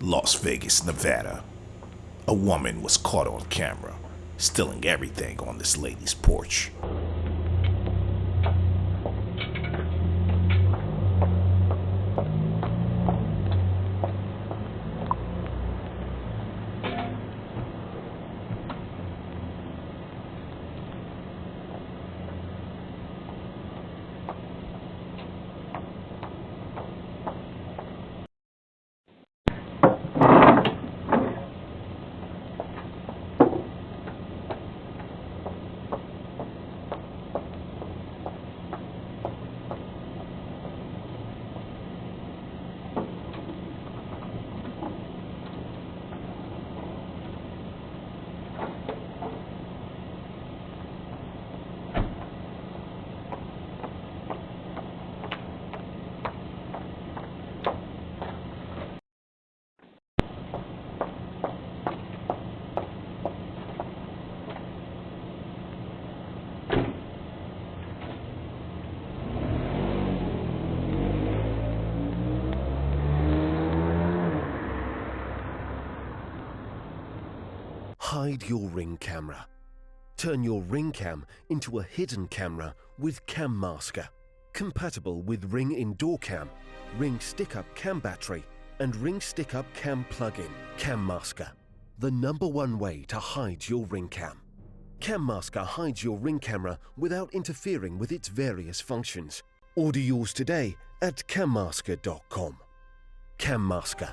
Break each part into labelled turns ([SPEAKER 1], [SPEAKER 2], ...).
[SPEAKER 1] Las Vegas, Nevada. A woman was caught on camera, stealing everything on this lady's porch.
[SPEAKER 2] Hide your Ring camera. Turn your Ring cam into a hidden camera with Cam Masker. Compatible with Ring Indoor Cam, Ring Stick-Up Cam Battery, and Ring Stick-Up Cam Plug-in. Cam Masker, the #1 way to hide your Ring cam. Cam Masker hides your Ring camera without interfering with its various functions. Order yours today at cammasker.com. Cam Masker,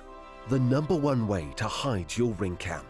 [SPEAKER 2] the #1 way to hide your Ring cam.